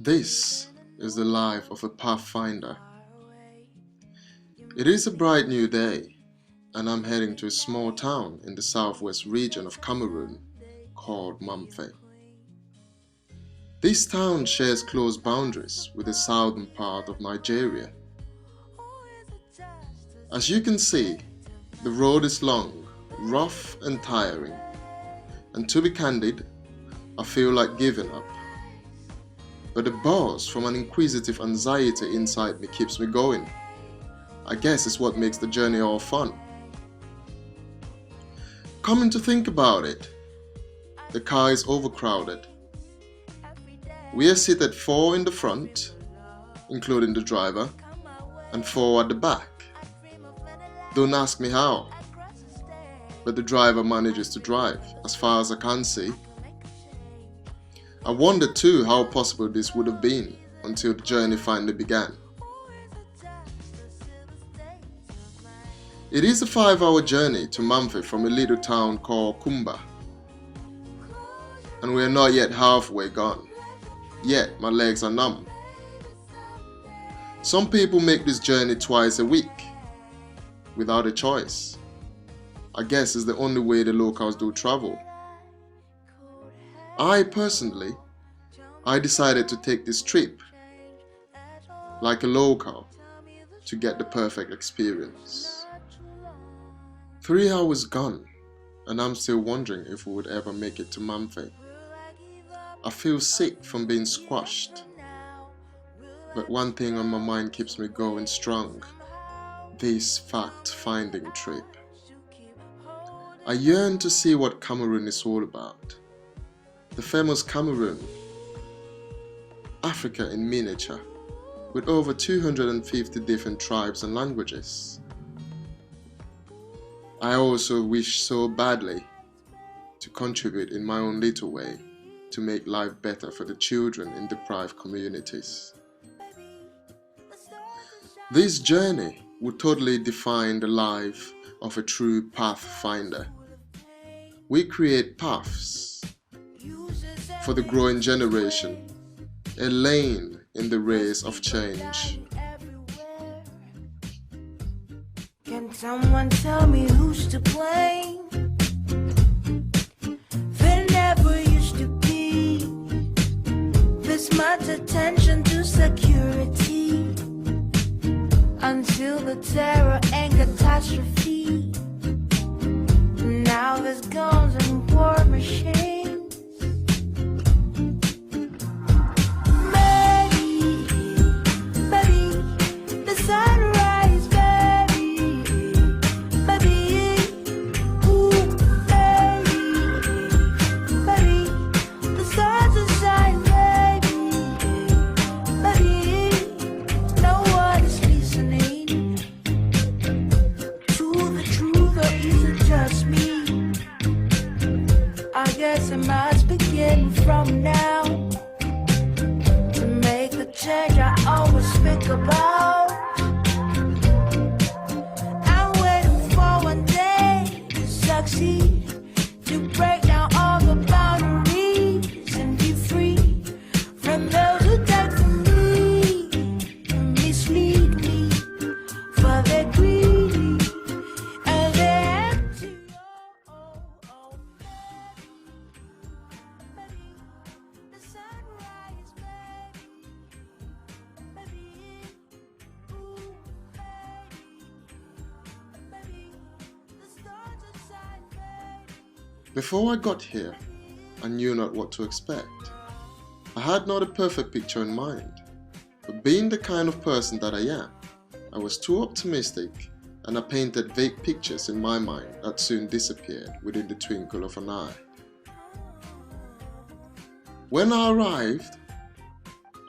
This is the life of a Pathfinder. It is a bright new day, and I'm heading to a small town in the southwest region of Cameroon called Mamfe. This town shares close boundaries with the southern part of Nigeria. As you can see, the road is long, rough and tiring, and to be candid, I feel like giving up. But the buzz from an inquisitive anxiety inside me keeps me going. I guess it's what makes the journey all fun. Coming to think about it, the car is overcrowded. We are seated 4 in the front, including the driver, and 4 at the back. Don't ask me how, but the driver manages to drive, as far as I can see. I wondered too how possible this would have been until the journey finally began. It is a 5-hour journey to Mamfe from a little town called Kumba, and we are not yet halfway gone, yet my legs are numb. Some people make this journey twice a week, without a choice. I guess it's the only way the locals do travel. I decided to take this trip, like a local, to get the perfect experience. 3 hours gone, and I'm still wondering if we would ever make it to Mamfe. I feel sick from being squashed, but one thing on my mind keeps me going strong: this fact-finding trip. I yearn to see what Cameroon is all about. The famous Cameroon, Africa in miniature, with over 250 different tribes and languages. I also wish so badly to contribute in my own little way to make life better for the children in deprived communities. This journey would totally define the life of a true Pathfinder. We create paths for the growing generation, a lane in the race of change. Can someone tell me who's to blame? There never used to be this much attention to security until the terror and catastrophe. Now there's guns and war machines. I must begin from now to make the change I always speak about. I'm waiting for one day to succeed, to break down all the boundaries and be free from those who take from me and mislead me, for they're greedy and they're empty. Before I got here, I knew not what to expect. I had not a perfect picture in mind, but being the kind of person that I am, I was too optimistic, and I painted vague pictures in my mind that soon disappeared within the twinkle of an eye. When I arrived,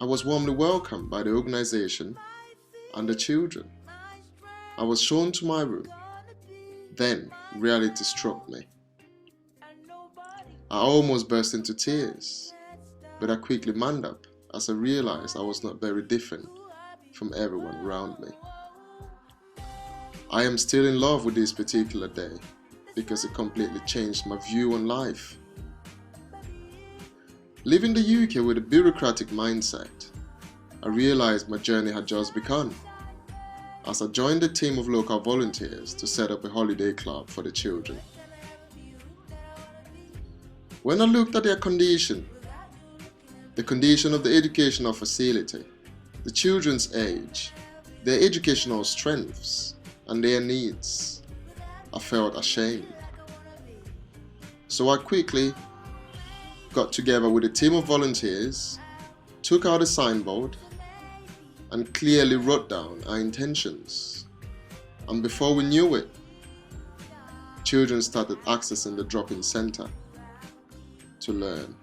I was warmly welcomed by the organization and the children. I was shown to my room. Then reality struck me. I almost burst into tears, but I quickly manned up as I realized I was not very different from everyone around me. I am still in love with this particular day because it completely changed my view on life. Living in the UK with a bureaucratic mindset, I realized my journey had just begun as I joined a team of local volunteers to set up a holiday club for the children. When I looked at their condition, the condition of the educational facility, the children's age, their educational strengths, and their needs, I felt ashamed. So I quickly got together with a team of volunteers, took out a signboard, and clearly wrote down our intentions. And before we knew it, children started accessing the drop-in center to learn.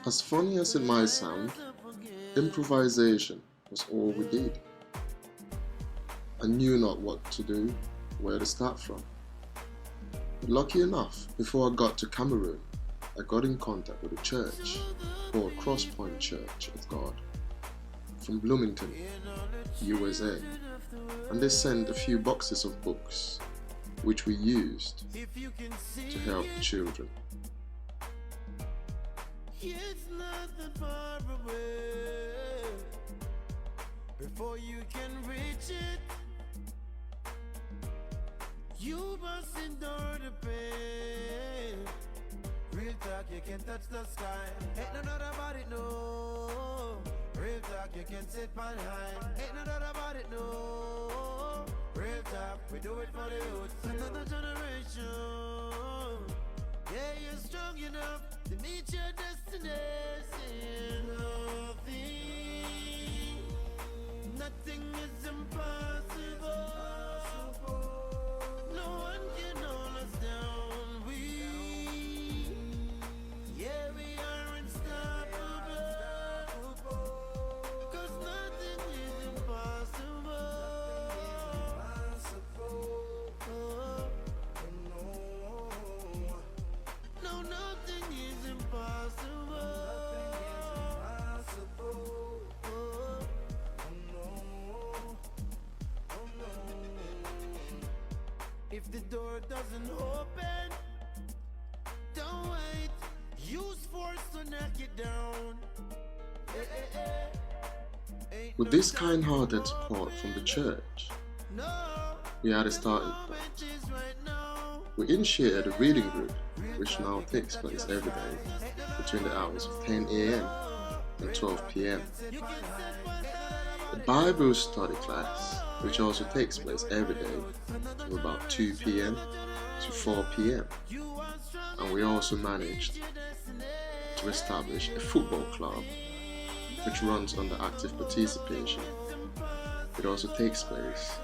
As funny as it might sound, improvisation was all we did. I knew not what to do, where to start from. But lucky enough, before I got to Cameroon, I got in contact with a church called Crosspoint Church of God from Bloomington, USA, and they sent a few boxes of books which we used to help children. It's nothing far away. Before you can reach it, you must endure the pain. Real talk, you can touch the sky. Ain't no doubt about it, no. Real talk, you can sit on high. Ain't no doubt about it, no. Real talk, we do it for the youth. Another generation. Yeah, you're strong enough to meet your destination. Nothing is impossible. No one can hold us down. We are unstoppable. 'Cause nothing is impossible. No, nothing is impossible. If the door doesn't open, don't wait. Use force to knock it down. With this kind-hearted support from the church, we had a starting point. We initiated a reading group which now takes place every day between the hours of 10 a.m. and 12 p.m. A Bible study class which also takes place every day from about 2 p.m. to 4 p.m. And we also managed to establish a football club which runs under active participation. It also takes place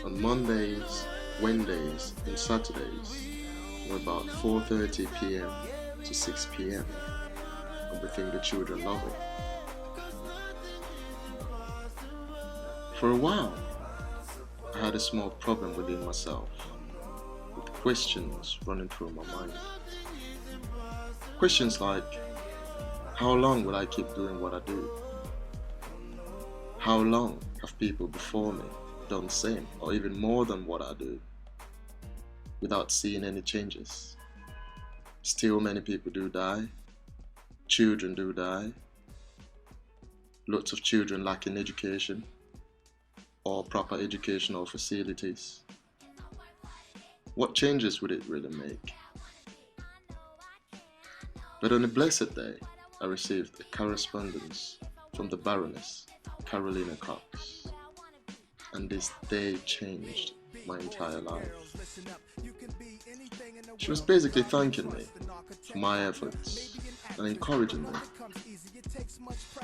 on Mondays, Wednesdays and Saturdays from about 4:30 p.m. to 6 p.m. and we think the children love it. For a while, I had a small problem within myself, with questions running through my mind. Questions like, how long will I keep doing what I do? How long have people before me done the same or even more than what I do without seeing any changes? Still many people do die, children do die, lots of children lacking education or proper educational facilities. What changes would it really make? But on a blessed day, I received a correspondence from the Baroness, Carolina Cox, and this day changed my entire life. She was basically thanking me for my efforts and encouraging me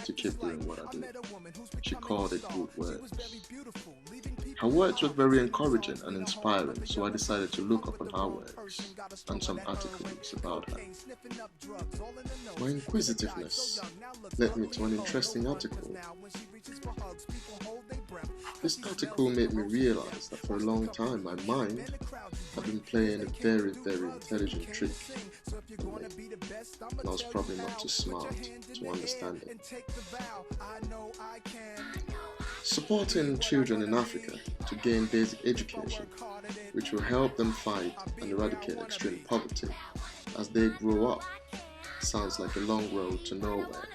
to keep doing what I do. She called it good words. Her words were very encouraging and inspiring, so I decided to look up on her works and some articles about her. My inquisitiveness led me to an interesting article. This article made me realize that for a long time my mind had been playing a very, very intelligent trick on me, and I was probably not too smart to understand it. Supporting children in Africa to gain basic education, which will help them fight and eradicate extreme poverty as they grow up, sounds like a long road to nowhere.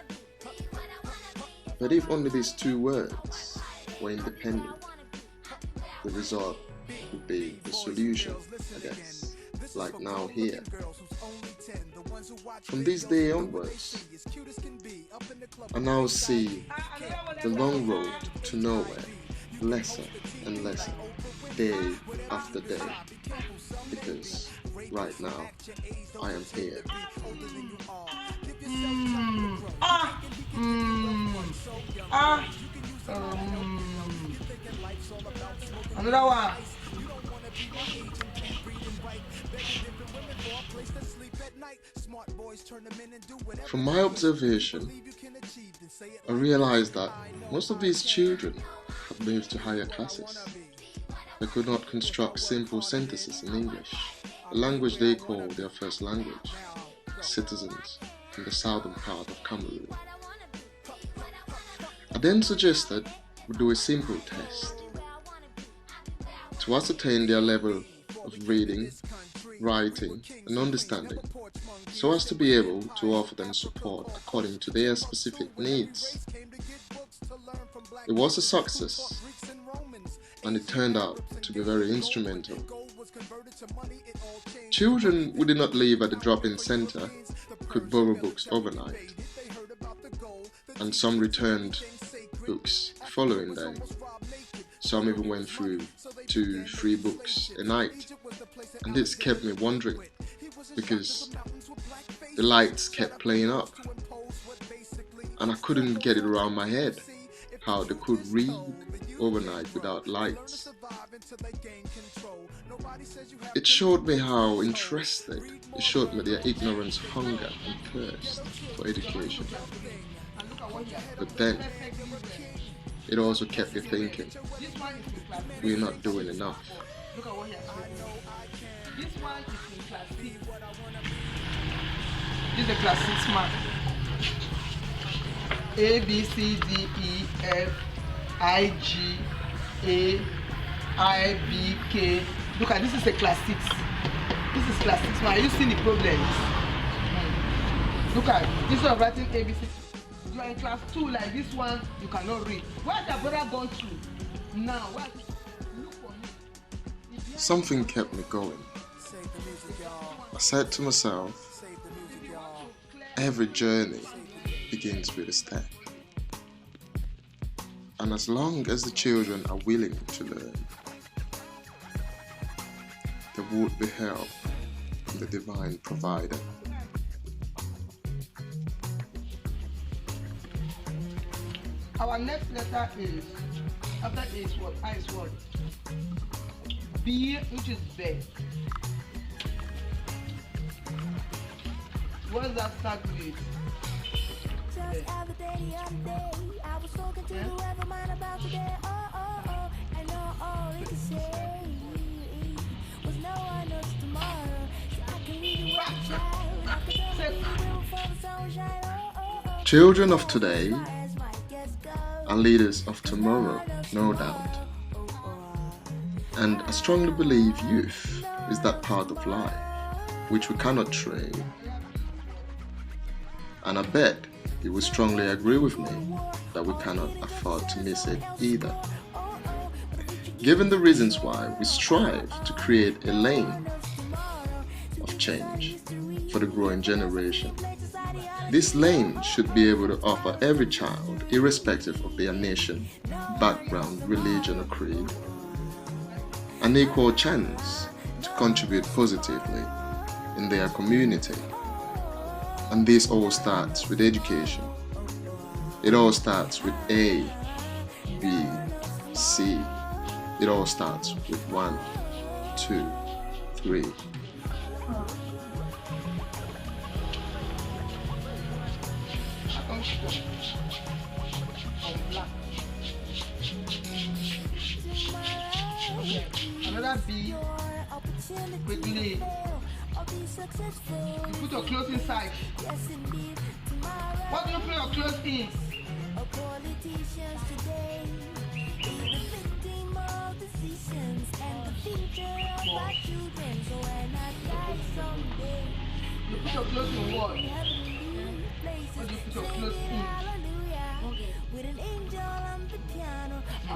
But if only these two words were independent, the result would be the solution, I guess, like now here. From this day onwards, I now see the long road to nowhere lesser and lesser, day after day, because right now I am here. Another one. From my observation, I realized that most of these children have moved to higher classes. They could not construct simple sentences in English, a language they call their first language, citizens in the southern part of Cameroon. I then suggested we do a simple test to ascertain their level of reading, writing, and understanding, so as to be able to offer them support according to their specific needs. It was a success, and it turned out to be very instrumental. Children who did not live at the drop-in center could borrow books overnight, and some returned books the following day. Some even went through 2-3 books a night, and this kept me wondering because the lights kept playing up and I couldn't get it around my head how they could read overnight without lights. It showed me how interested, it showed me their ignorance, hunger and thirst for education. But then it also kept me thinking, we're not doing enough. Look at what he has written. This one is in class 6. This is a class 6 mark. A, B, C, D, E, F, I, G, A, I, B, K. Look at this is a class 6. This is class 6 mark. Are you seeing the problems? Look at, instead of writing A, B, C, you are in class 2 like this one, you cannot read. Where has your brother gone to? Now, where? Look for him. Something kept me going. I said to myself, every journey begins with a step. And as long as the children are willing to learn, there would be help from the divine provider. Our next letter is, after A is what? I is what? B, which is B. What does that start with? Just other day, the other day, I was talking to whoever mind about today. And all he could say was no one knows tomorrow. So I can read you what a child. I could tell you before the sun shine. Children of today are leaders of tomorrow, no doubt. And I strongly believe youth is that part of life which we cannot trade. And I bet you will strongly agree with me that we cannot afford to miss it either. Given the reasons why, we strive to create a lane of change for the growing generation. This lane should be able to offer every child, irrespective of their nation, background, religion or creed, an equal chance to contribute positively in their community. And this all starts with education. It all starts with A, B, C. It all starts with 1, 2, 3. Another B, Quickly. You put your clothes inside. What do you put your clothes in? Politicians today is the victim of decisions and the future of our children. So when I die someday, You put your clothes in what? in heavenly places, What do you put your clothes singing in? hallelujah with an angel on the piano. Oh,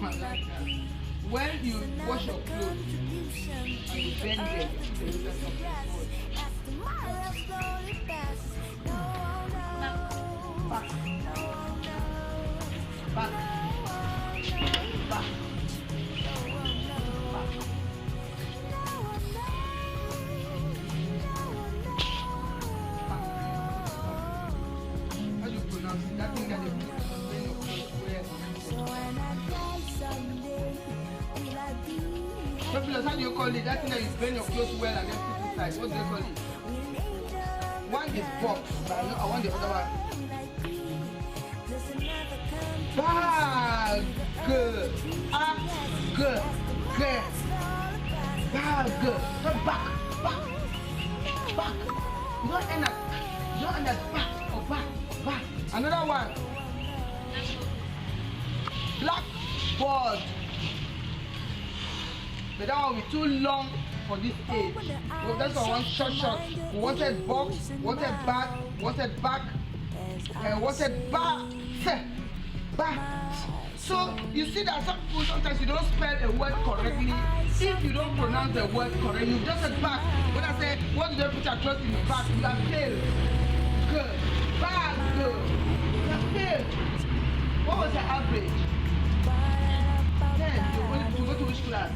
will I be When you wash your clothes contribution and you bend them, you put the rest of your clothes. as tomorrow slowly passes? No, no, Back, no, no. back, back. How do you pronounce it? That thing that they put when your clothes wear. Fabulous, how do you call it? That thing that you bend your clothes well and then put inside. What do they call it? One is box, but I want the other one. Bag. Good. Good. Good. Bag. So back. Back. Back. You don't end up back or back. Another one. Blackboard. But that will be too long for this age. So that's why I want short. We wanted box, wanted back, and wanted back. So you see that some people sometimes you don't spell a word correctly. If you don't pronounce the word correctly, you just said back. When I say, what do they put across in the back? You have failed. Good. Bad. Good. You have failed. What was the average? 10. You go to which class?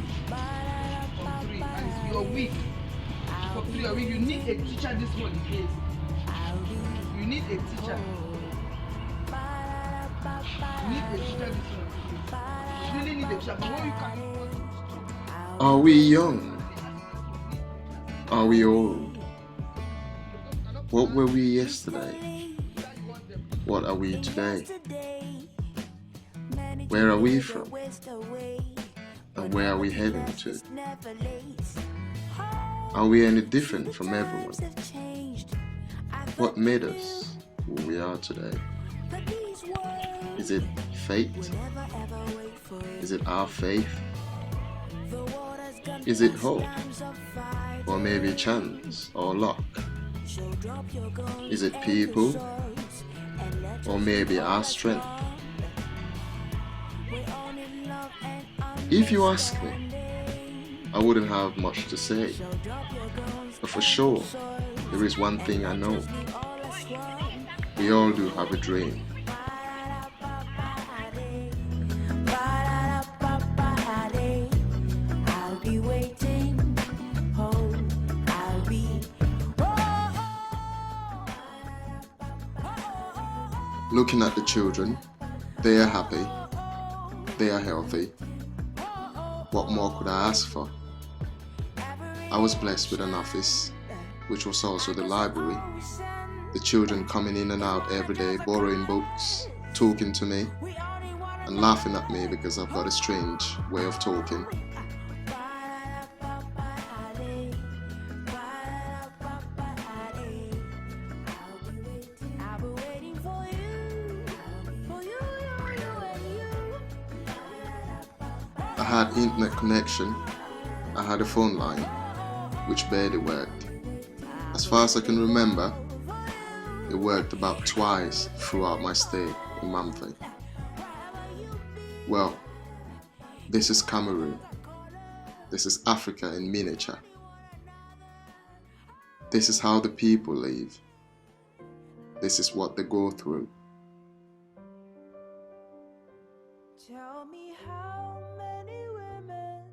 From 3. And you're weak. From 3 you're weak. You need a teacher this one case. You need a teacher. You need a teacher this one. You really need a teacher. But what you can. Are we young? Are we old? What were we yesterday? What are we today? Where are we from? And where are we heading to? Are we any different from everyone? What made us who we are today? Is it fate? Is it our faith? Is it hope? Or maybe chance or luck? Is it people? Or maybe our strength? If you ask me, I wouldn't have much to say. But for sure, there is one thing I know. We all do have a dream. I'll be waiting. Oh, I'll be. Looking at the children, they are happy, they are healthy. What more could I ask for? I was blessed with an office, which was also the library. The children coming in and out every day, borrowing books, talking to me, and laughing at me because I've got a strange way of talking. I had internet connection, I had a phone line, which barely worked. As far as I can remember, it worked about twice throughout my stay in Mamfe. Well, this is Cameroon. This is Africa in miniature. This is how the people live. This is what they go through. Tell me how many women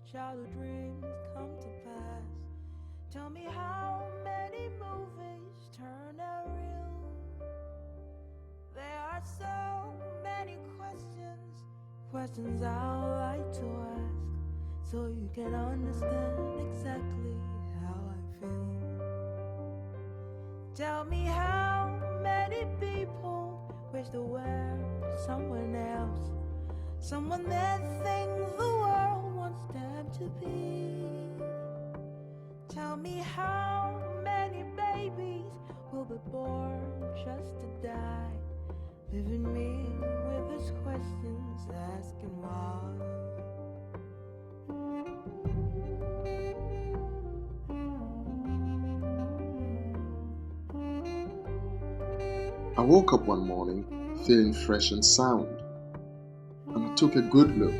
shall the dreams come to pass? Tell me how many movies turn out real? There are so many questions I like to ask, so you can understand exactly how I feel. Tell me how many people wish they were someone else, someone that thinks the world wants them to be. Tell me how many babies will be born just to die, leaving me with these questions asking why. I woke up one morning feeling fresh and sound, and I took a good look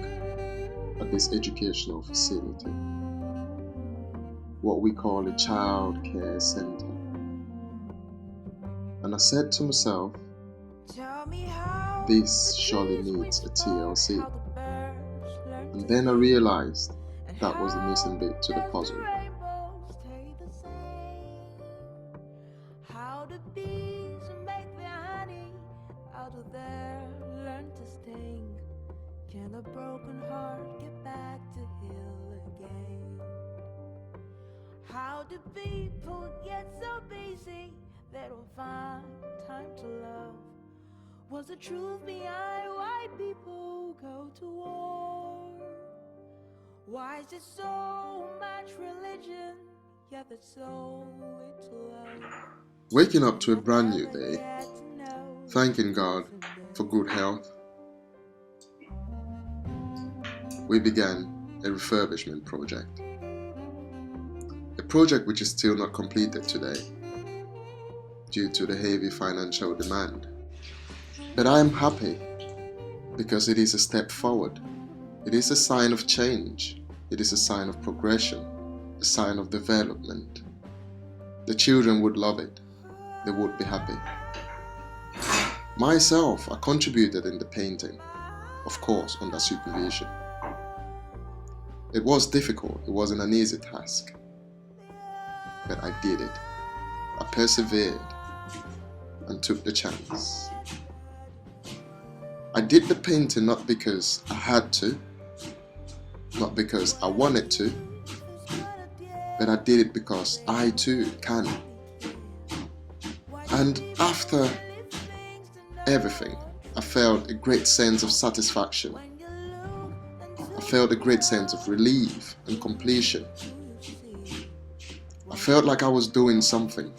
at this educational facility, what we call a child care center. And I said to myself, this surely needs a TLC. And then I realized that was the missing bit to the puzzle. How the bees make their honey out of their learn to sting. Can a broken heart get back to heal again? How do people get so busy they don't find time to love? What's the truth behind why people go to war? Why is there so much religion, yet there's so little love? Waking up to a brand new day, thanking God for good health, we began a refurbishment project. A project which is still not completed today due to the heavy financial demand. But I am happy because it is a step forward. It is a sign of change. It is a sign of progression, a sign of development. The children would love it. They would be happy. Myself, I contributed in the painting, of course, under supervision. It was difficult. It wasn't an easy task. But I did it. I persevered and took the chance. I did the painting not because I had to, not because I wanted to, but I did it because I too can. And after everything, I felt a great sense of satisfaction. I felt a great sense of relief and completion. I felt like I was doing something.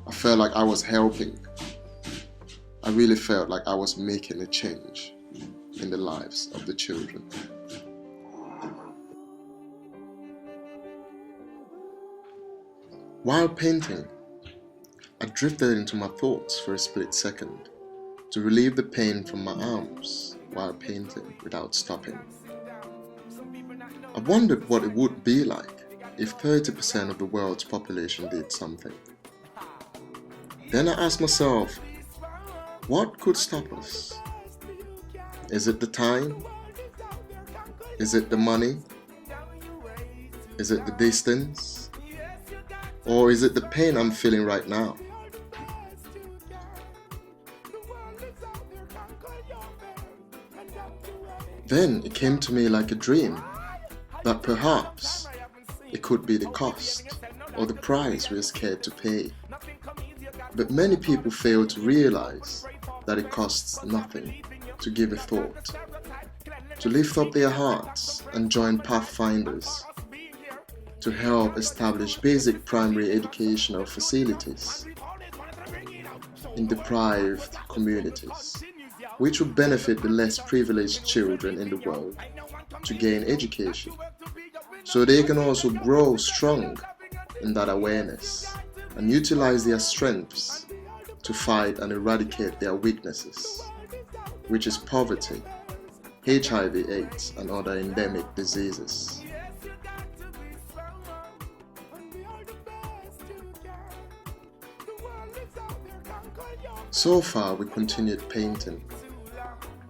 I felt like I was helping. I really felt like I was making a change in the lives of the children. While painting, I drifted into my thoughts for a split second to relieve the pain from my arms while painting without stopping. I wondered what it would be like if 30% of the world's population did something. Then I asked myself, what could stop us? Is it the time? Is it the money? Is it the distance? Or is it the pain I'm feeling right now? Then it came to me like a dream that perhaps it could be the cost or the price we're scared to pay. But many people fail to realize that it costs nothing to give a thought, to lift up their hearts and join Pathfinders to help establish basic primary educational facilities in deprived communities, which will benefit the less privileged children in the world to gain education, so they can also grow strong in that awareness and utilize their strengths to fight and eradicate their weaknesses, which is poverty, HIV/AIDS, and other endemic diseases. So far, we continued painting.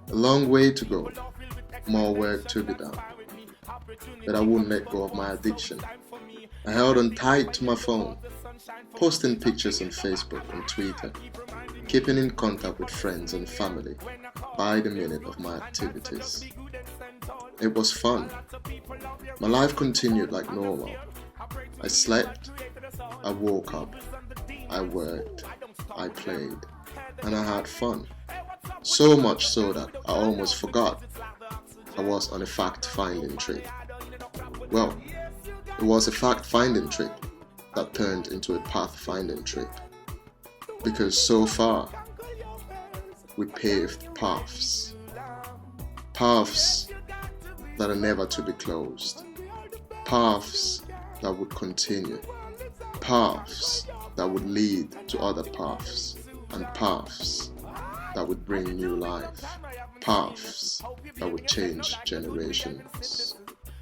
A long way to go, more work to be done. But I wouldn't let go of my addiction. I held on tight to my phone, posting pictures on Facebook and Twitter, keeping in contact with friends and family by the minute of my activities. It was fun. My life continued like normal. I slept, I woke up, I worked, I played, and I had fun. So much so that I almost forgot I was on a fact-finding trip. Well, It was a fact-finding trip that turned into a pathfinding trip, because so far we paved paths that are never to be closed, paths that would continue, paths that would lead to other paths, and paths that would bring new life, paths that would change generations.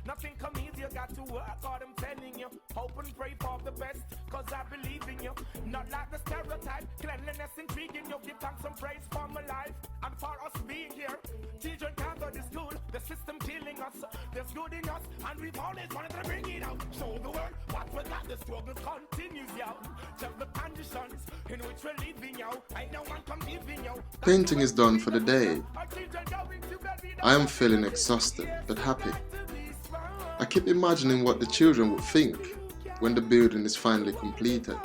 Nothing come easy, you got to work hard, I'm telling you. Hope and pray for the best, cause I believe in you. Not like the stereotype, cleanliness intriguing you. Give thanks and praise for my life and for us being here. Children can't go to school, the system killing us. There's good in us, and we've always wanted to bring it out. Show the world what we got, the struggle continues, yo. Tell the conditions in which we're living, yo. I know one come giving, yo. Painting is done for the day. I am feeling exhausted but happy. I keep imagining what the children would think when the building is finally completed.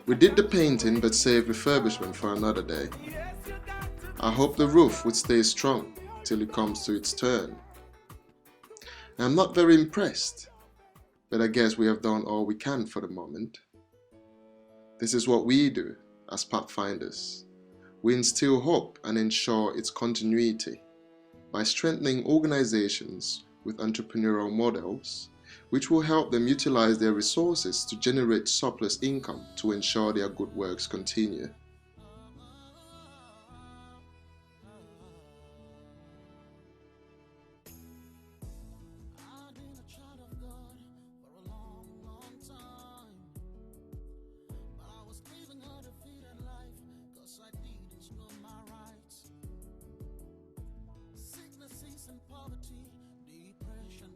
We did the painting but saved refurbishment for another day. I hope the roof would stay strong till it comes to its turn. I'm not very impressed, but I guess we have done all we can for the moment. This is what we do as Pathfinders. We instill hope and ensure its continuity by strengthening organizations with entrepreneurial models, which will help them utilize their resources to generate surplus income to ensure their good works continue.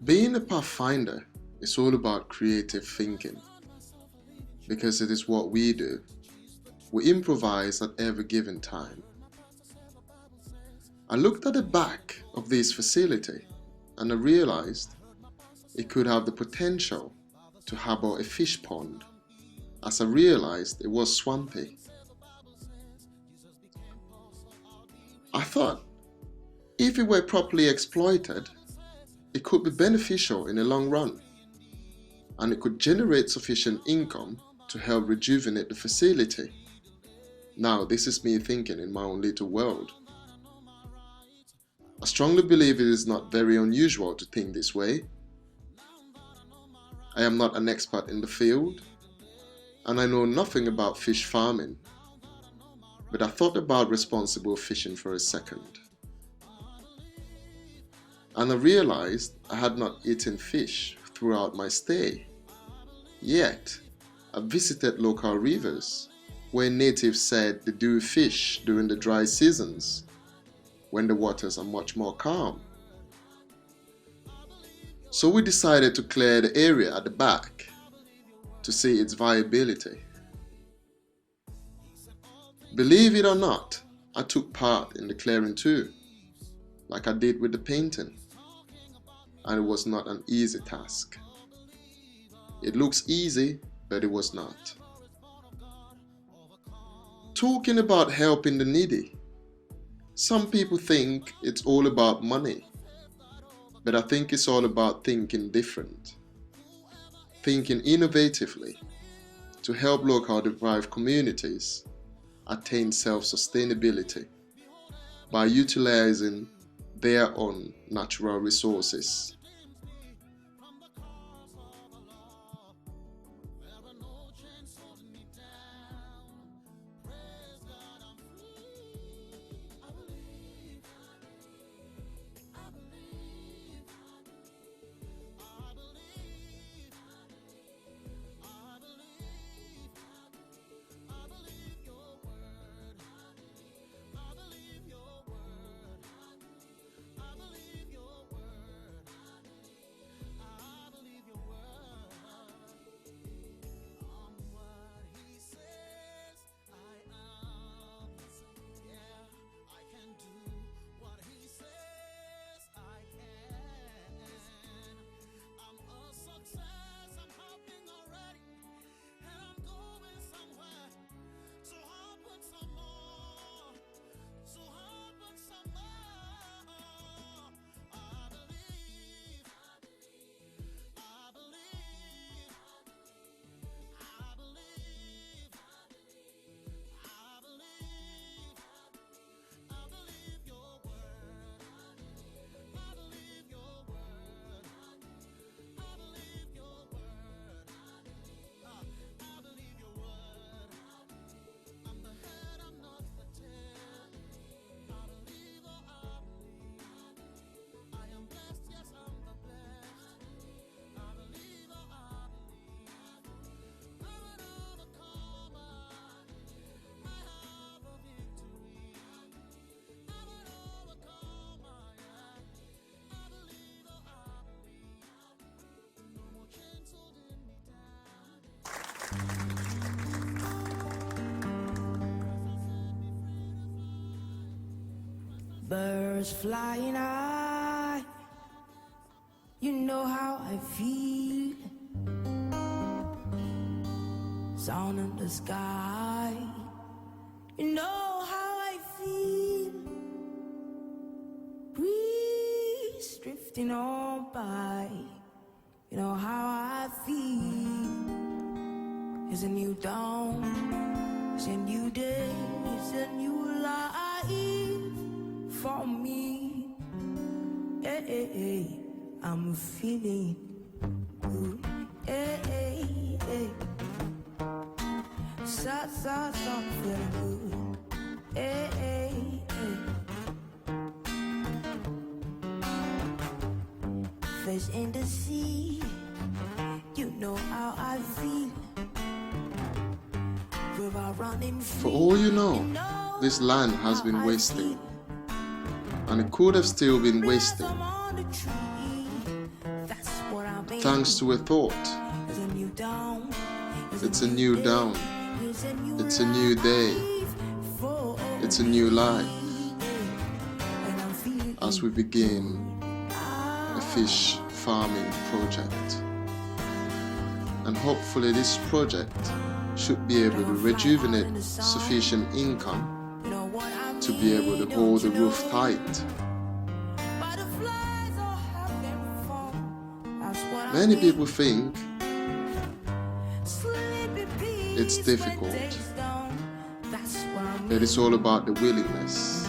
Being a Pathfinder is all about creative thinking, because it is what we do. We improvise at every given time. I looked at the back of this facility and I realized it could have the potential to harbor a fish pond, as I realized it was swampy. I thought if it were properly exploited, it could be beneficial in the long run, and it could generate sufficient income to help rejuvenate the facility. Now, this is me thinking in my own little world. I strongly believe it is not very unusual to think this way. I am not an expert in the field, and I know nothing about fish farming, but I thought about responsible fishing for a second. And I realized I had not eaten fish throughout my stay. Yet, I visited local rivers where natives said they do fish during the dry seasons, when the waters are much more calm. So we decided to clear the area at the back to see its viability. Believe it or not, I took part in the clearing too, like I did with the painting. And it was not an easy task. It looks easy, but it was not. Talking about helping the needy, some people think it's all about money, but I think it's all about thinking different, thinking innovatively to help local deprived communities attain self-sustainability by utilizing their own natural resources. Birds flying high, you know how I feel. Sound in the sky, you know how I feel. Breeze drifting on by, you know how I feel. It's a new dawn, it's a new day, it's a new life for me. Hey, hey, hey, I'm feeling good. Hey, hey, hey. So feeling good. Hey, hey, hey. Fish in the sea, you know how I feel. River running free, For all you know, this land has been wasting, and it could have still been wasting, thanks to a thought. It's a new dawn, it's a new day, it's a new life, as we begin a fish farming project. And hopefully this project should be able to rejuvenate sufficient income to be able to hold the roof tight. Many people think it's difficult, that it's all about the willingness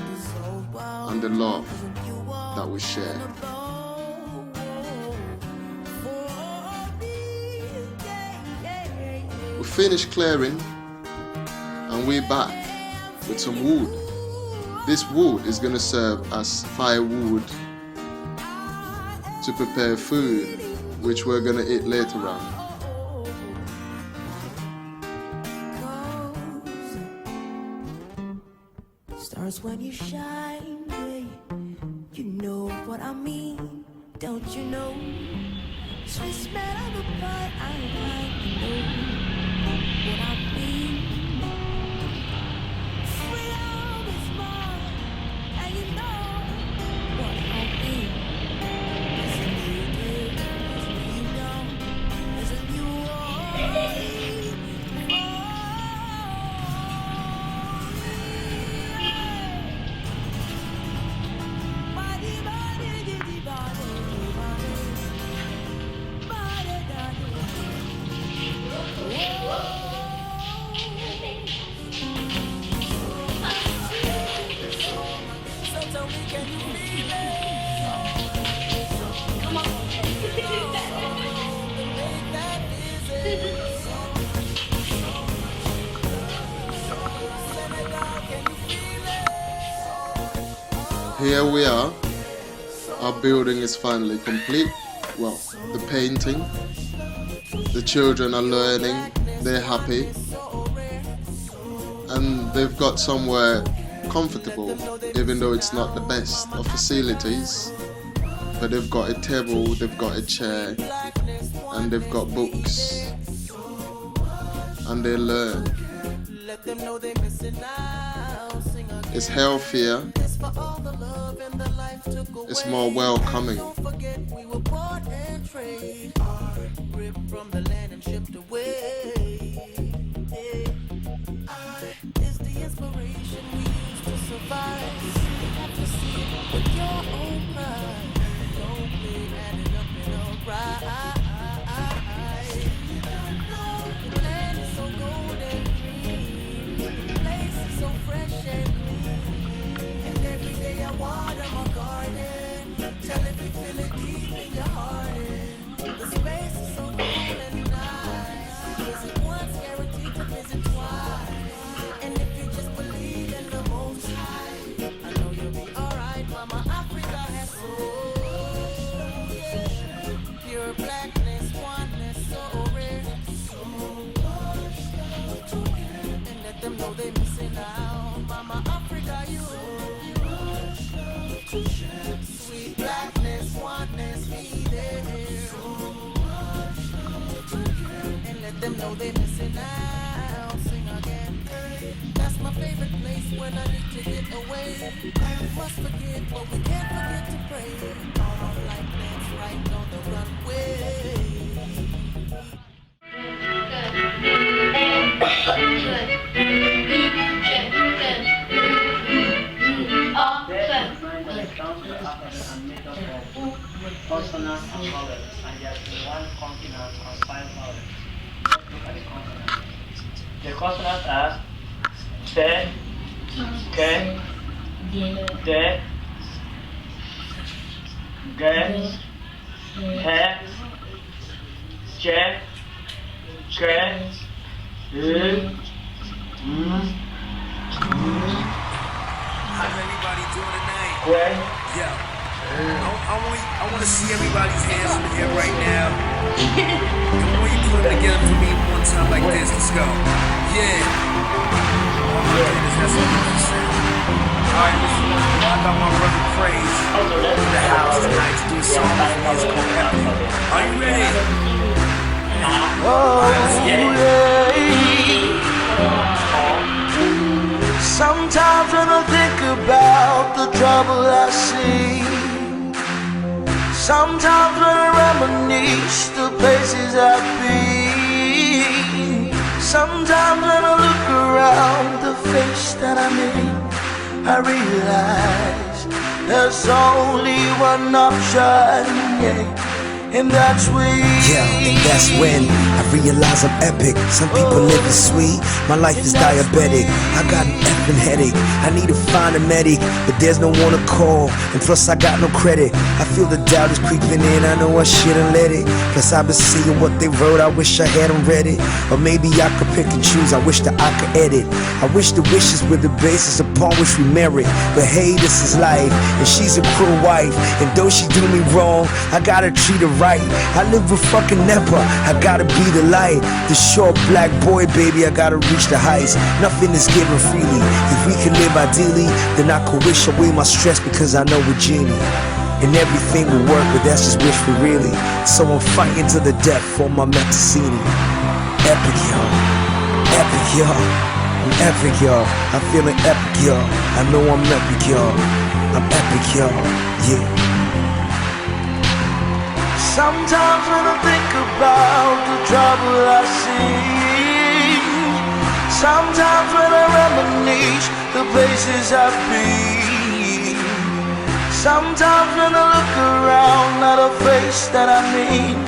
and the love that we share. We finished clearing and we're back with some wood. This wood is going to serve as firewood to prepare food, which we're going to eat later on. Stars when you shine, yeah. You know what I mean, don't you know? Sweet smell of a pie, I like, you know what I mean. Freedom is mine, and you know what I mean. It's a new day, it's a new dawn, it's a new Here we are. Our building is finally complete. Well, the painting. The children are learning. They're happy. And they've got somewhere comfortable, even though it's not the best of facilities. But they've got a table, they've got a chair, and they've got books. And they learn. It's healthier. It's more welcoming. Sweet blackness, oneness, be there. And let them know they're missing out. Sing again. That's my favorite place when I need to get away. must forget, but we can't forget to pray. All our life plans right on the runway. Consonants and vowels, and there is one consonant and 5 vowels. Let's look at the consonants. The consonants are te, ke, de, ge, he, che, ke, How's everybody doing tonight? que, Yeah. I want to see everybody's hands in the air right now. Come on, you put them together for me one time like this. Let's go. Yeah. Oh my goodness, that's a beautiful sound. Alright, listen. I got my brother Praise in the house tonight to do a song for me. It's called Epic. Are you ready? Sometimes when I think about the trouble I see, sometimes when I reminisce the places I've been, sometimes when I look around the face that I made, I realize there's only one option, yeah, and that's when. Yeah, and that's when I realize I'm epic. Some people live is sweet, my life is diabetic. I got an effing headache, I need to find a medic, but there's no one to call, and plus I got no credit. I feel the doubt is creeping in, I know I shouldn't let it. Plus I've been seeing what they wrote, I wish I hadn't read it. Or maybe I could pick and choose, I wish that I could edit. I wish the wishes were the basis upon which we merit. But hey, this is life, and she's a cruel wife, and though she do me wrong, I gotta treat her right. I live with fucking never, I gotta be the light. The short black boy, baby, I gotta reach the heights. Nothing is given freely. If we can live ideally, then I could wish away my stress because I know we're genie. And everything will work, but that's just wishful really. So I'm fighting to the death for my Metazzini. Epic, y'all. Epic, y'all. I'm epic, y'all. I'm feeling epic, y'all. I know I'm epic, y'all. I'm epic, y'all. Yeah. Sometimes when I think about the trouble I see, sometimes when I reminisce the places I've been, sometimes when I look around at a face that I mean,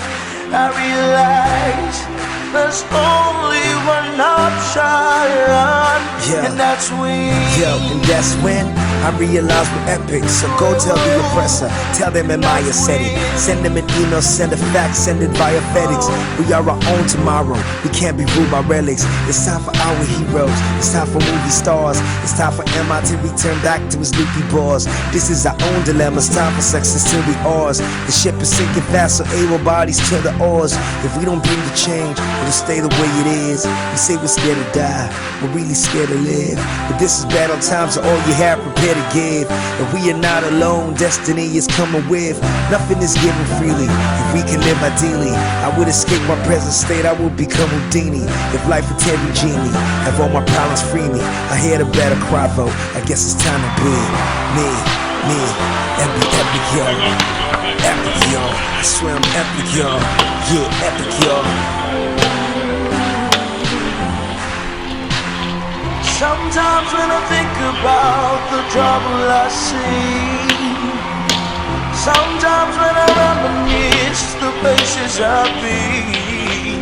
I realize there's only one option, and that's when. Yo, and that's when I realize we're epic. So go tell the oppressor, tell them in my aesthetic. Send them an email, send a fax, send it via FedEx. We are our own tomorrow, we can't be ruled by relics. It's time for our heroes, it's time for movie stars. It's time for MI to return back to his loopy bars. This is our own dilemma, it's time for success to be ours. The ship is sinking fast, so able bodies to the oars. If we don't bring the change, it'll stay the way it is. We say we're scared to die, we're really scared to live. But this is battle time, so all you have prepare to give. And we are not alone, destiny is coming with. Nothing is given freely. If we can live ideally, I would escape my present state, I would become Houdini. If life would tell me genie, have all my problems free me. I hear the battle cry vote, I guess it's time to be me, and be epic, y'all. Epic, y'all. I swear I'm epic, y'all. Yeah, epic, y'all. Sometimes when I think about the trouble I see, sometimes when I reminisce the places I've been,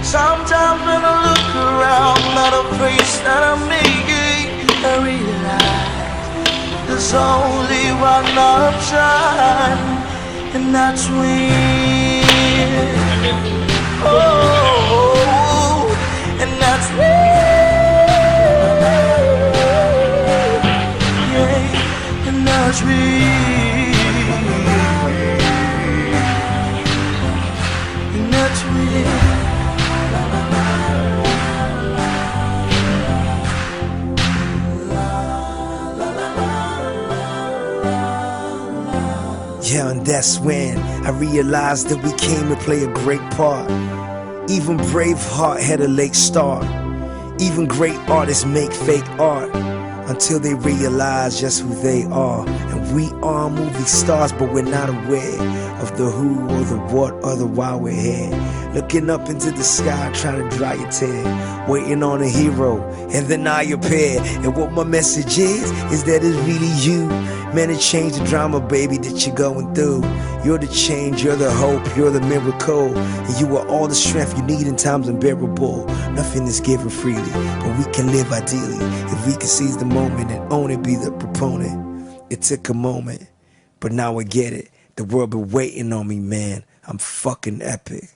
sometimes when I look around at a place that I'm making, I realize there's only one option, and that's when. Oh, and that's when. And that's me. And that's me. Yeah, and that's when I realized that we came to play a great part. Even Braveheart had a late start. Even great artists make fake art. until they realize just who they are. And we are movie stars, but we're not aware of the who or the what or the why we're here. Looking up into the sky, trying to dry your tear, waiting on a hero, and then I appear. And what my message is that it's really you. Man, it changed the drama, baby, that you're going through. You're the change, you're the hope, you're the miracle. And you are all the strength you need in times unbearable. Nothing is given freely, but we can live ideally if we can seize the moment and own it, be the proponent. It took a moment, but now I get it. The world been waiting on me, man. I'm fucking epic.